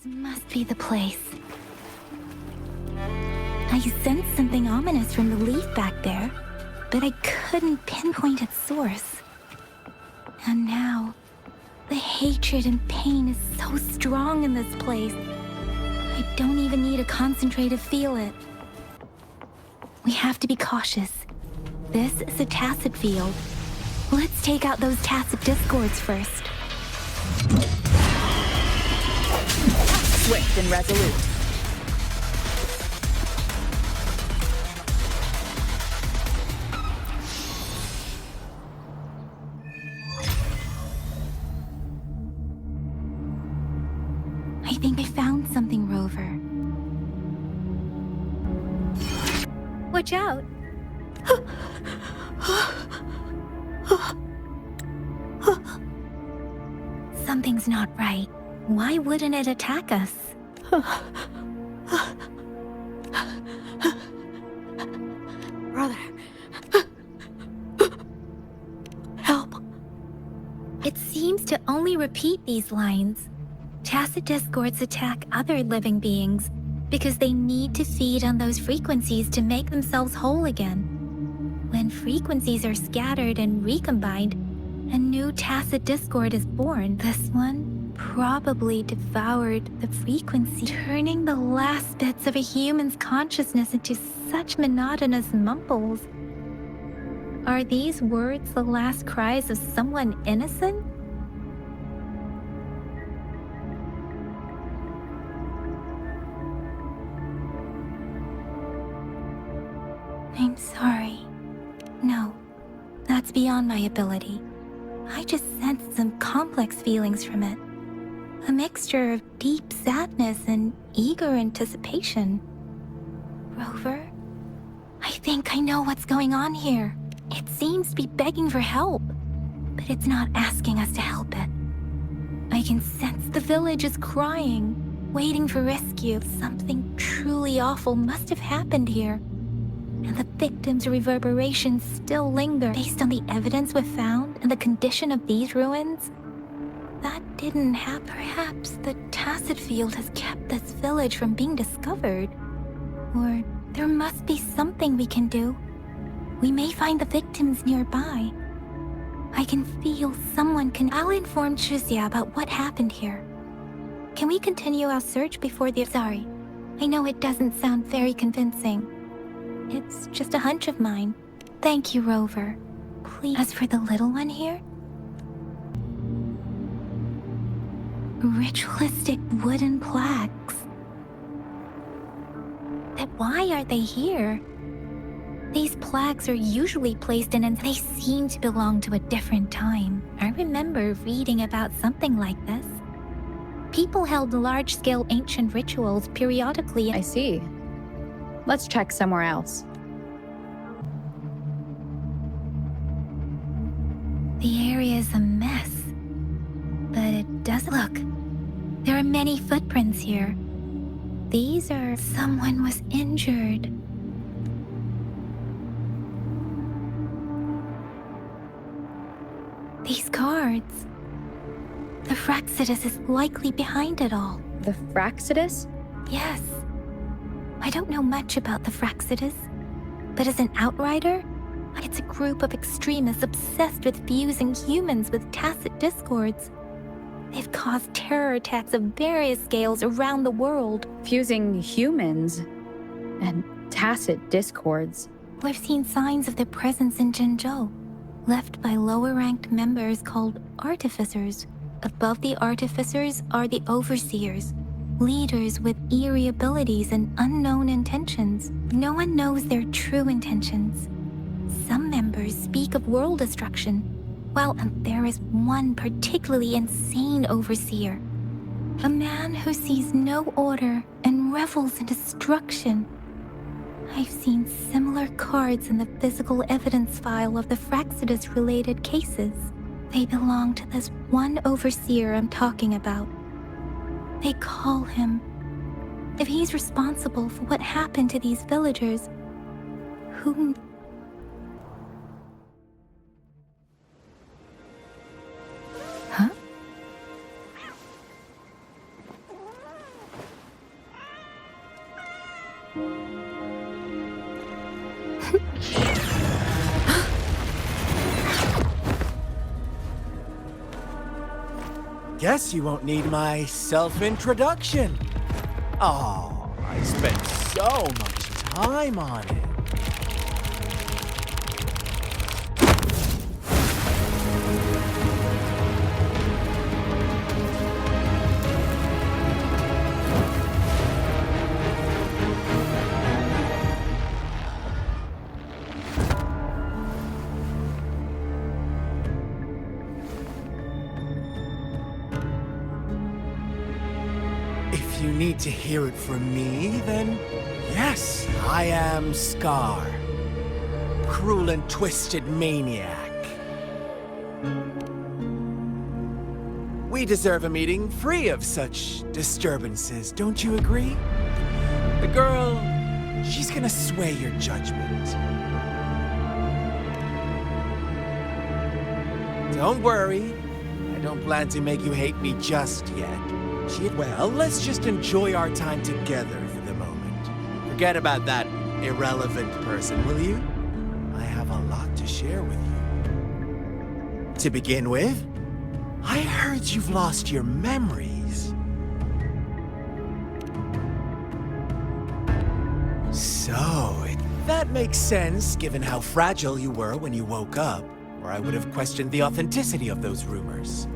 Must be the place. I sensed something ominous from the leaf back there, but I couldn't pinpoint its source. And now, the hatred and pain is so strong in this place. I don't even need to concentrate to feel it. We have to be cautious. This is a tacit field. Let's take out those tacit discords first. Swift and resolute. I think I found something, Rover. Watch out! Something's not right. Why wouldn't it attack us? Brother. Help. It seems to only repeat these lines. Tacit discords attack other living beings because they need to feed on those frequencies to make themselves whole again. When frequencies are scattered and recombined, a new tacit discord is born. This one probably devoured the frequency, turning the last bits of a human's consciousness into such monotonous mumbles. Are these words the last cries of someone innocent? I'm sorry. No, that's beyond my ability. I just sensed some complex feelings from it. A mixture of deep sadness and eager anticipation. Rover, I think I know what's going on here. It seems to be begging for help, but it's not asking us to help it. I can sense the village is crying, waiting for rescue. Something truly awful must have happened here. And the victims' reverberations still linger. Based on the evidence we've found and the condition of these ruins, that didn't happen. Perhaps the tacit field has kept this village from being discovered. Or there must be something we can do. We may find the victims nearby. I can feel someone can... I'll inform Shuzia about what happened here. Can we continue our search before the... Sorry, I know it doesn't sound very convincing. It's just a hunch of mine. Thank you, Rover. Please. As for the little one here? Ritualistic wooden plaques. But why are they here? These plaques are usually placed in and they seem to belong to a different time. I remember reading about something like this. People held large-scale ancient rituals periodically. I see. Let's check somewhere else. The area is a mess, but it doesn't look. There are many footprints here. These are... Someone was injured. These cards. The Fractsidus is likely behind it all. The Fractsidus? Yes. I don't know much about the Fractsidus, but as an outrider, it's a group of extremists obsessed with fusing humans with tacit discords. They've caused terror attacks of various scales around the world. Fusing humans and tacit discords. We've seen signs of their presence in Jinzhou, left by lower-ranked members called artificers. Above the artificers are the overseers, leaders with eerie abilities and unknown intentions. No one knows their true intentions. Some members speak of world destruction, while there is one particularly insane overseer. A man who sees no order and revels in destruction. I've seen similar cards in the physical evidence file of the Fractsidus-related cases. They belong to this one overseer I'm talking about. They call him. If he's responsible for what happened to these villagers, whom... Huh? Guess you won't need my self-introduction. Oh, I spent so much time on it. If you need to hear it from me, then yes, I am Scar. Cruel and twisted maniac. We deserve a meeting free of such disturbances, don't you agree? The girl, she's gonna sway your judgment. Don't worry, I don't plan to make you hate me just yet. Well, let's just enjoy our time together for the moment. Forget about that irrelevant person, will you? I have a lot to share with you. To begin with, I heard you've lost your memories. So, that makes sense given how fragile you were when you woke up, or I would have questioned the authenticity of those rumors.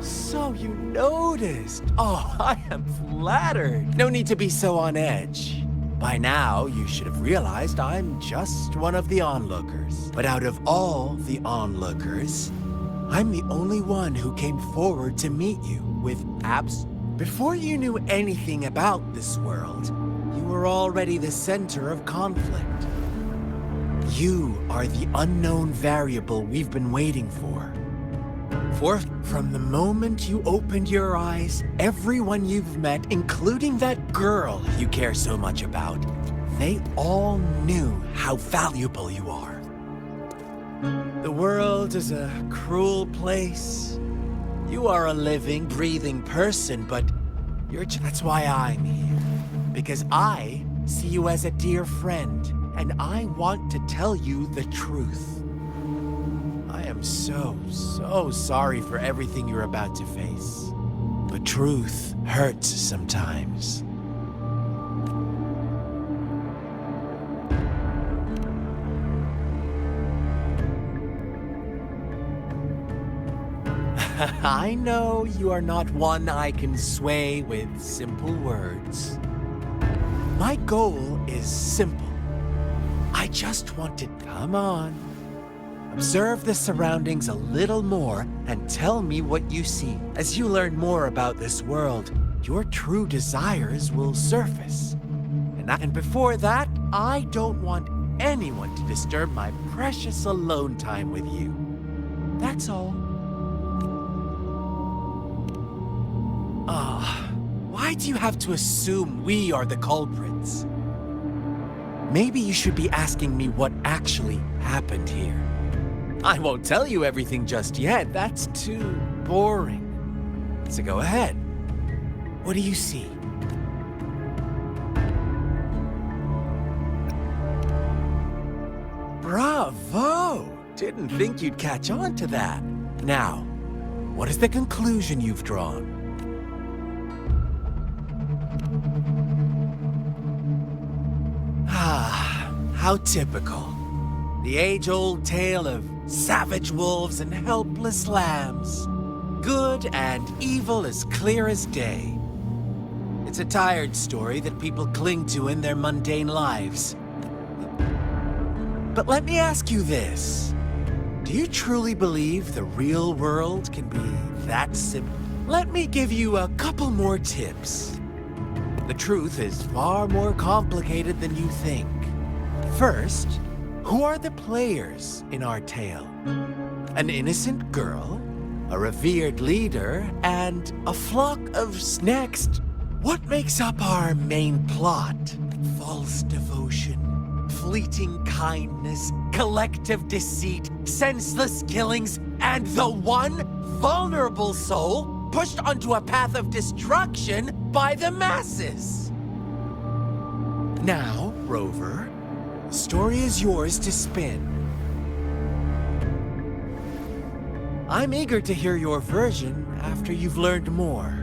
So you noticed. Oh, I am flattered. No need to be so on edge. By now, you should have realized I'm just one of the onlookers. But out of all the onlookers, I'm the only one who came forward to meet you with abs. Before you knew anything about this world, you were already the center of conflict. You are the unknown variable we've been waiting for. For from the moment you opened your eyes, everyone you've met, including that girl you care so much about, they all knew how valuable you are. The world is a cruel place. You are a living, breathing person, but that's why I'm here. Because I see you as a dear friend, and I want to tell you the truth. I am so sorry for everything you're about to face. But truth hurts sometimes. I know you are not one I can sway with simple words. My goal is simple. I just want to come on. Observe the surroundings a little more and tell me what you see. As you learn more about this world, your true desires will surface. And before that, I don't want anyone to disturb my precious alone time with you. That's all. Why do you have to assume we are the culprits? Maybe you should be asking me what actually happened here. I won't tell you everything just yet. That's too boring. So go ahead. What do you see? Bravo! Didn't think you'd catch on to that. Now, what is the conclusion you've drawn? How typical. The age-old tale of savage wolves and helpless lambs. Good and evil as clear as day. It's a tired story that people cling to in their mundane lives. But let me ask you this. Do you truly believe the real world can be that simple? Let me give you a couple more tips. The truth is far more complicated than you think. First, who are the players in our tale? An innocent girl, a revered leader, and a flock of next. What makes up our main plot? False devotion, fleeting kindness, collective deceit, senseless killings, and the one vulnerable soul pushed onto a path of destruction by the masses. Now, Rover, the story is yours to spin. I'm eager to hear your version after you've learned more.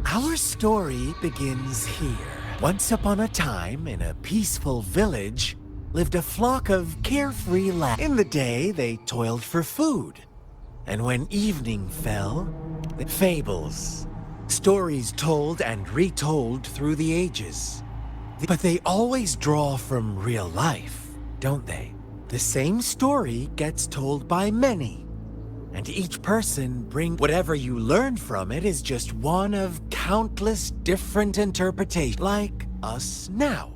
Our story begins here. Once upon a time, in a peaceful village, lived a flock of carefree lambs. In the day, they toiled for food. And when evening fell, fables, stories told and retold through the ages. But they always draw from real life, don't they? The same story gets told by many. And each person brings whatever you learn from it is just one of countless different interpretations, like us now.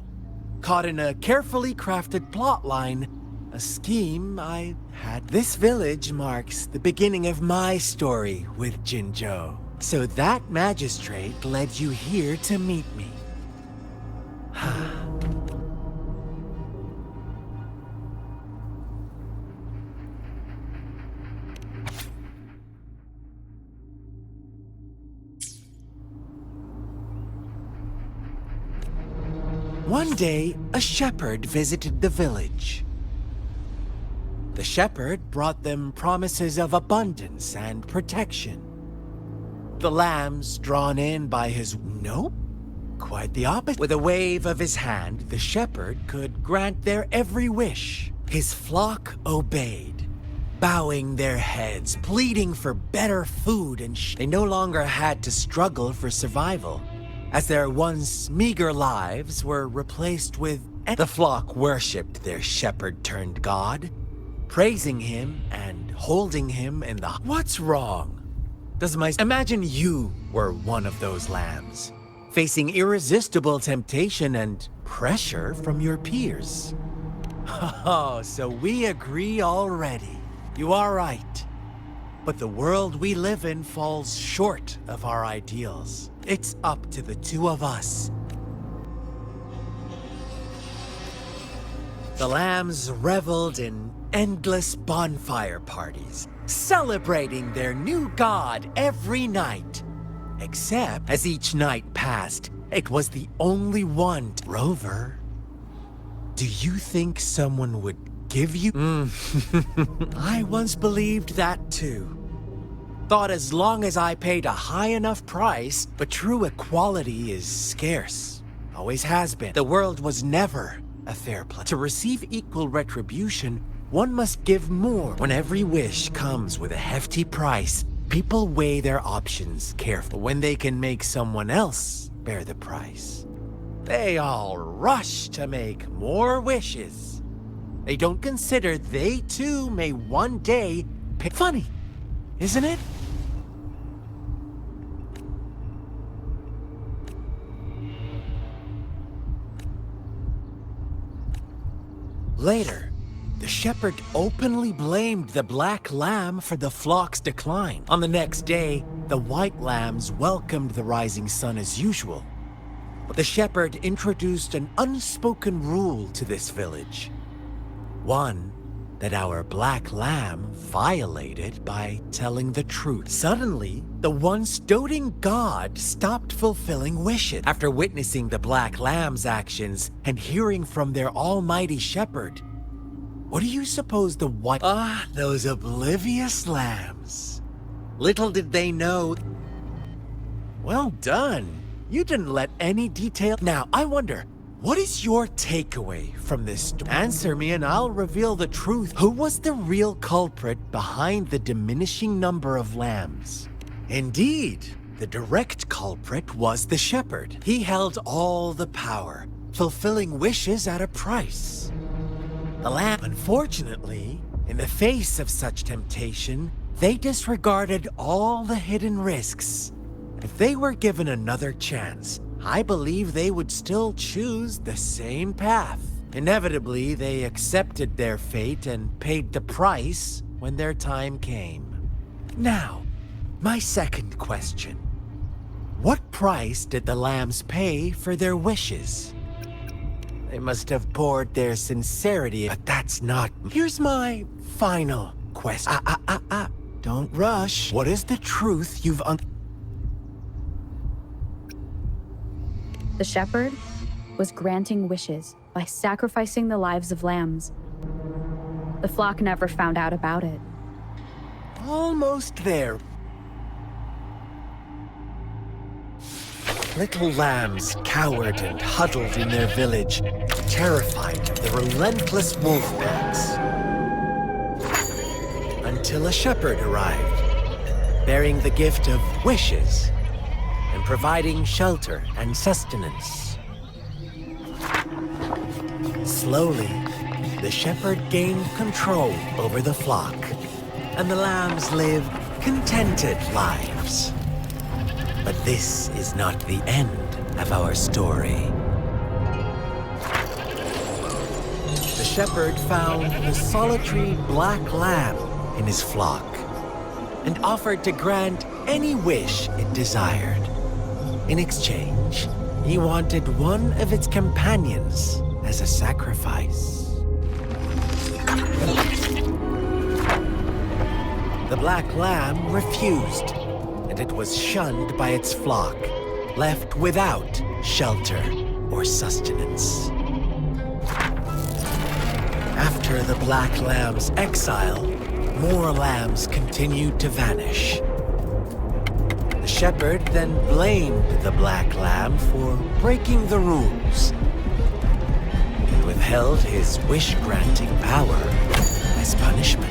Caught in a carefully crafted plotline, a scheme I had. This village marks the beginning of my story with Jinzhou. So that magistrate led you here to meet me. One day, a shepherd visited the village. The shepherd brought them promises of abundance and protection. The lambs drawn in by his... Nope, quite the opposite. With a wave of his hand, the shepherd could grant their every wish. His flock obeyed, bowing their heads, pleading for better food and They no longer had to struggle for survival, as their once meager lives were replaced with... The flock worshipped their shepherd-turned-god, praising him and holding him in the... What's wrong? Imagine you were one of those lambs, facing irresistible temptation and pressure from your peers. Oh, so we agree already. You are right. But the world we live in falls short of our ideals. It's up to the two of us. The lambs reveled in endless bonfire parties, celebrating their new god every night. Except, as each night passed, it was the only one. Rover, do you think someone would give you... I once believed that too. Thought as long as I paid a high enough price, but true equality is scarce. Always has been. The world was never a fair place. To receive equal retribution, one must give more. When every wish comes with a hefty price, people weigh their options carefully. When they can make someone else bear the price, they all rush to make more wishes. They don't consider they too may one day pay. Funny, isn't it? Later, the shepherd openly blamed the black lamb for the flock's decline. On the next day, the white lambs welcomed the rising sun as usual. But the shepherd introduced an unspoken rule to this village. One that our black lamb violated by telling the truth. Suddenly, the once doting god stopped fulfilling wishes. After witnessing the black lamb's actions and hearing from their almighty shepherd, what do you suppose the white... those oblivious lambs. Little did they know... Well done. You didn't let any detail... Now, I wonder, what is your takeaway from this story? Answer me and I'll reveal the truth. Who was the real culprit behind the diminishing number of lambs? Indeed, the direct culprit was the shepherd. He held all the power, fulfilling wishes at a price. The lamb, unfortunately, in the face of such temptation, they disregarded all the hidden risks. If they were given another chance, I believe they would still choose the same path. Inevitably, they accepted their fate and paid the price when their time came. Now, my second question. What price did the lambs pay for their wishes? They must have poured their sincerity, but that's not... Here's my final question. Don't rush. What is the truth you've The shepherd was granting wishes by sacrificing the lives of lambs. The flock never found out about it. Almost there. Little lambs cowered and huddled in their village, terrified of the relentless wolf packs. Until a shepherd arrived, bearing the gift of wishes and providing shelter and sustenance. Slowly, the shepherd gained control over the flock, and the lambs lived contented lives. But this is not the end of our story. The shepherd found a solitary black lamb in his flock and offered to grant any wish it desired. In exchange, he wanted one of its companions as a sacrifice. The black lamb refused, and it was shunned by its flock, left without shelter or sustenance. After the black lamb's exile, more lambs continued to vanish. The shepherd then blamed the black lamb for breaking the rules and withheld his wish-granting power as punishment.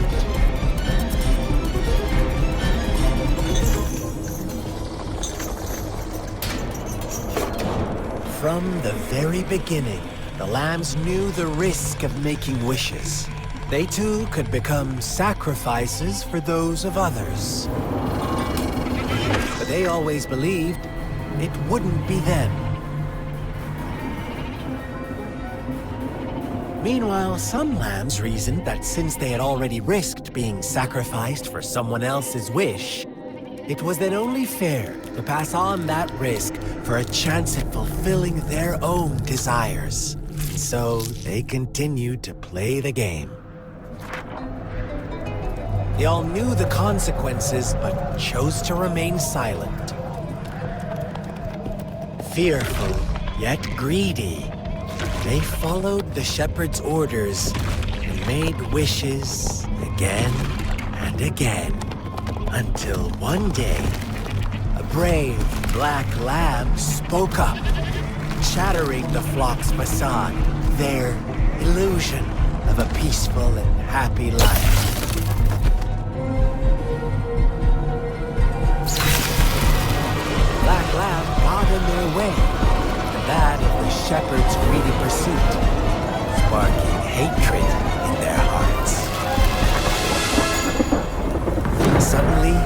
From the very beginning, the lambs knew the risk of making wishes. They too could become sacrifices for those of others. But they always believed it wouldn't be them. Meanwhile, some lambs reasoned that since they had already risked being sacrificed for someone else's wish, it was then only fair to pass on that risk for a chance at fulfilling their own desires. So they continued to play the game. They all knew the consequences, but chose to remain silent. Fearful, yet greedy, they followed the shepherd's orders and made wishes again and again. Until one day, a brave black lamb spoke up, shattering the flock's facade, their illusion of a peaceful and happy life. Black lamb got in their way, and that of the shepherd's greedy pursuit, sparking hatred in their hearts. Suddenly,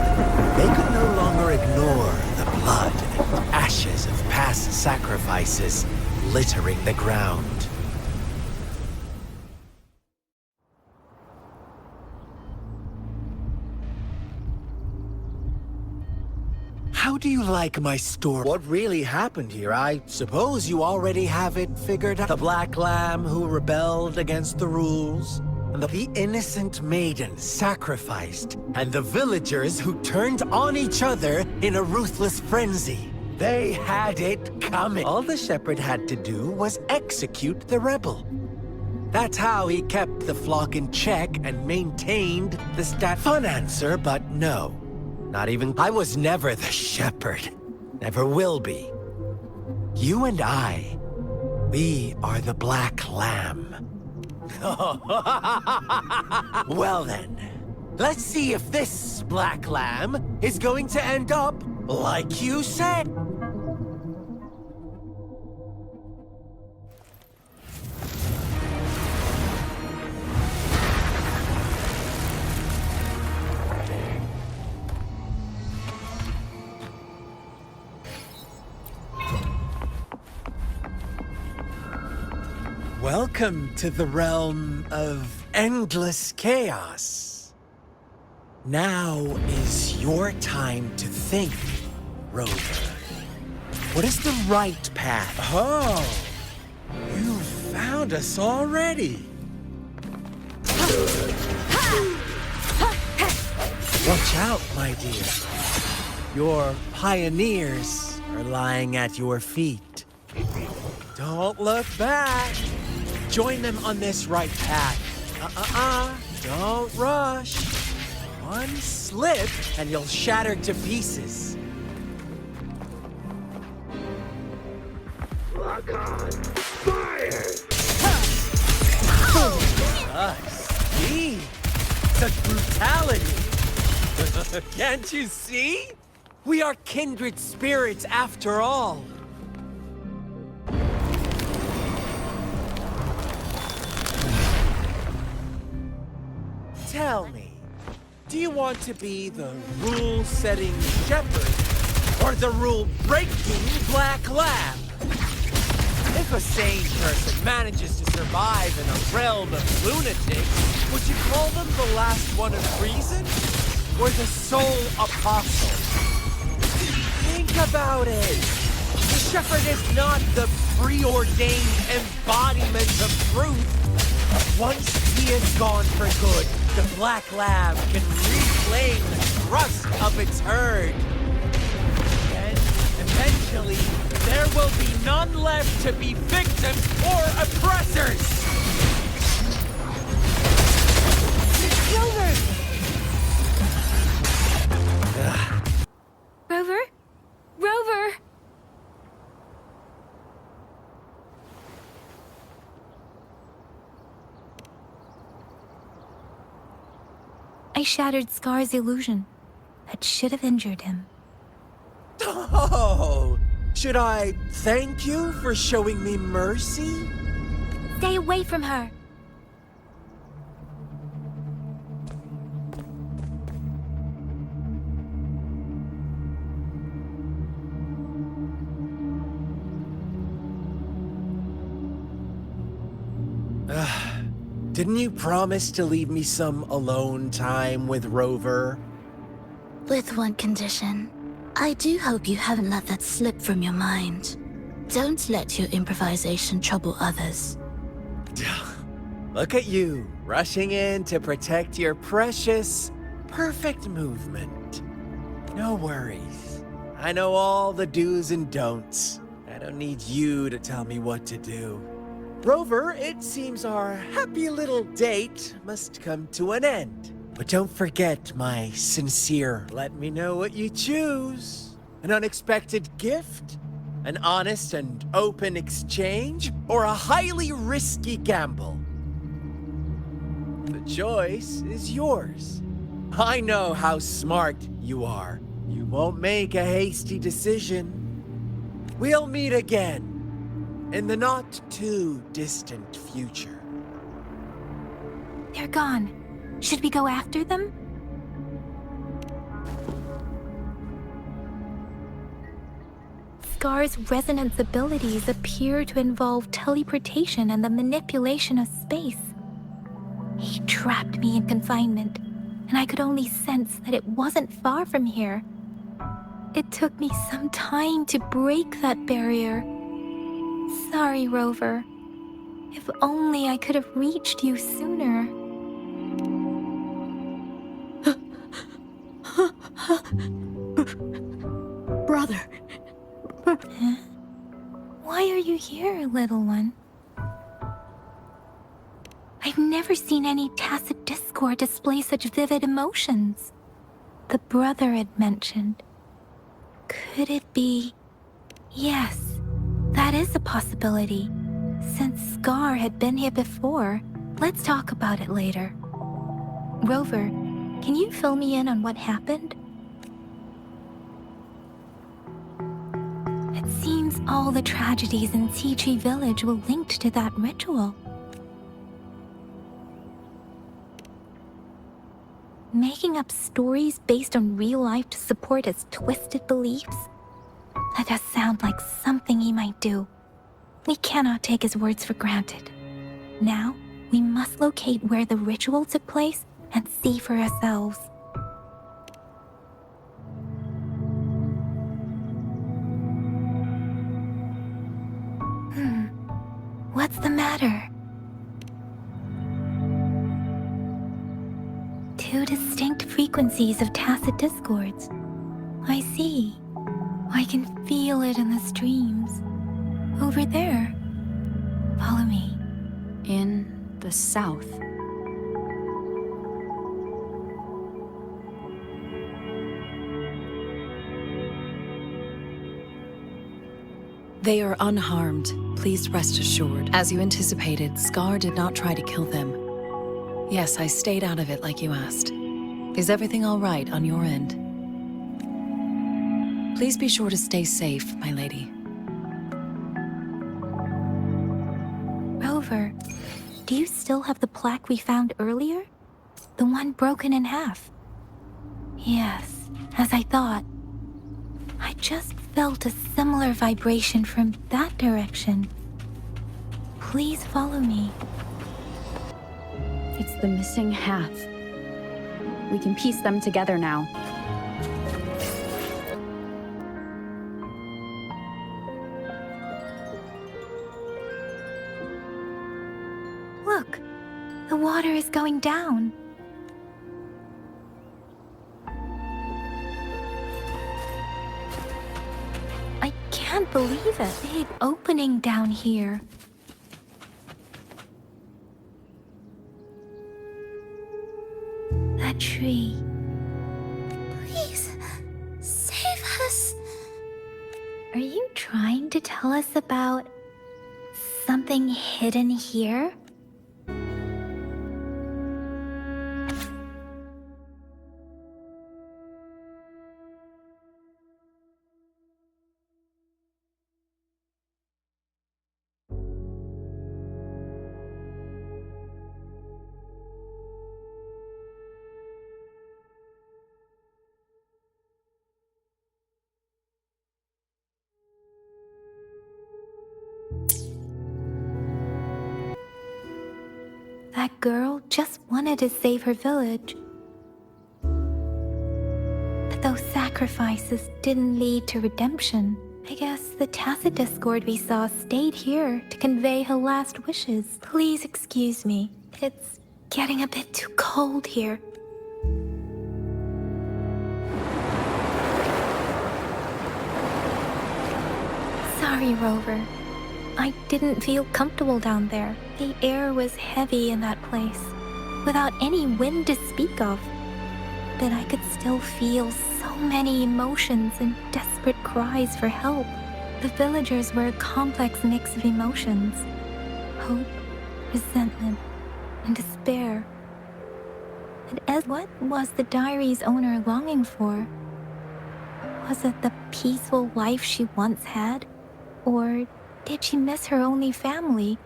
they could no longer ignore the blood and ashes of past sacrifices littering the ground. How do you like my story? What really happened here? I suppose you already have it figured out. The black lamb who rebelled against the rules, and the innocent maiden sacrificed, and the villagers who turned on each other in a ruthless frenzy. They had it coming. All the shepherd had to do was execute the rebel. That's how he kept the flock in check and maintained the Fun answer, but no. Not even... I was never the shepherd. Never will be. You and I, we are the black lamb. Well then, let's see if this black lamb is going to end up like you said. Welcome to the realm of endless chaos. Now is your time to think, Rover. What is the right path? Oh, you found us already. Watch out, my dear. Your pioneers are lying at your feet. Don't look back. Join them on this right path. Don't rush. One slip and you'll shatter to pieces. Lock on. Fire! See? Such brutality. Can't you see? We are kindred spirits after all. Tell me, do you want to be the rule-setting shepherd or the rule-breaking black lamb? If a sane person manages to survive in a realm of lunatics, would you call them the last one of reason? Or the sole apostle? Think about it. The shepherd is not the preordained embodiment of truth. Once he is gone for good, the black lamb can reclaim the trust of its herd. And eventually, there will be none left to be victims or oppressors! Rover! Rover? Rover! I shattered Scar's illusion. That should have injured him. Oh! Should I thank you for showing me mercy? Stay away from her! Didn't you promise to leave me some alone time with Rover? With one condition. I do hope you haven't let that slip from your mind. Don't let your improvisation trouble others. Look at you, rushing in to protect your precious, perfect movement. No worries. I know all the do's and don'ts. I don't need you to tell me what to do. Rover, it seems our happy little date must come to an end. But don't forget my sincere let me know what you choose. An unexpected gift? An honest and open exchange? Or a highly risky gamble? The choice is yours. I know how smart you are. You won't make a hasty decision. We'll meet again. In the not-too-distant future. They're gone. Should we go after them? Scar's resonance abilities appear to involve teleportation and the manipulation of space. He trapped me in confinement, and I could only sense that it wasn't far from here. It took me some time to break that barrier. Sorry, Rover. If only I could have reached you sooner. Brother. Huh? Why are you here, little one? I've never seen any tacit discord display such vivid emotions. The brother had mentioned. Could it be... Yes, that is a possibility. Since Scar had been here before, let's talk about it later. Rover, can you fill me in on what happened? It seems all the tragedies in Tea Village were linked to that ritual. Making up stories based on real life to support his twisted beliefs? That does sound like something he might do. We cannot take his words for granted. Now, we must locate where the ritual took place and see for ourselves. What's the matter? Two distinct frequencies of tacit discords. I see. I can feel it in the streams. Over there. Follow me. In the south. They are unharmed, please rest assured. As you anticipated, Scar did not try to kill them. Yes, I stayed out of it like you asked. Is everything all right on your end? Please be sure to stay safe, my lady. Rover, do you still have the plaque we found earlier? The one broken in half? Yes, as I thought. I just felt a similar vibration from that direction. Please follow me. It's the missing half. We can piece them together now. Look, the water is going down. I can't believe it. Big opening down here. That tree. Please, save us. Are you trying to tell us about something hidden here? That girl just wanted to save her village. But those sacrifices didn't lead to redemption. I guess the tacit discord we saw stayed here to convey her last wishes. Please excuse me. It's getting a bit too cold here. Sorry, Rover. I didn't feel comfortable down there. The air was heavy in that place, without any wind to speak of. But I could still feel so many emotions and desperate cries for help. The villagers were a complex mix of emotions. Hope, resentment, and despair. And as what was the diary's owner longing for? Was it the peaceful life she once had? Or did she miss her only family?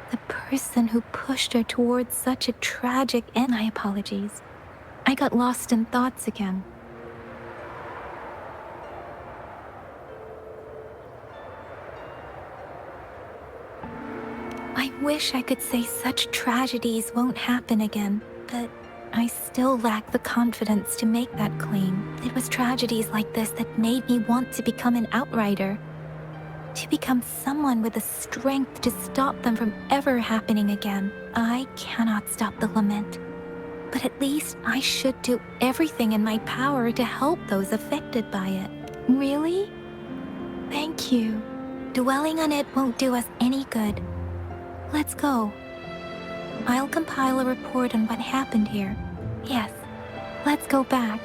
The person who pushed her towards such a tragic end. My apologies. I got lost in thoughts again. I wish I could say such tragedies won't happen again, but I still lack the confidence to make that claim. It was tragedies like this that made me want to become an outrider. To become someone with the strength to stop them from ever happening again. I cannot stop the lament, but at least I should do everything in my power to help those affected by it. Really? Thank you. Dwelling on it won't do us any good. Let's go. I'll compile a report on what happened here. Yes, let's go back.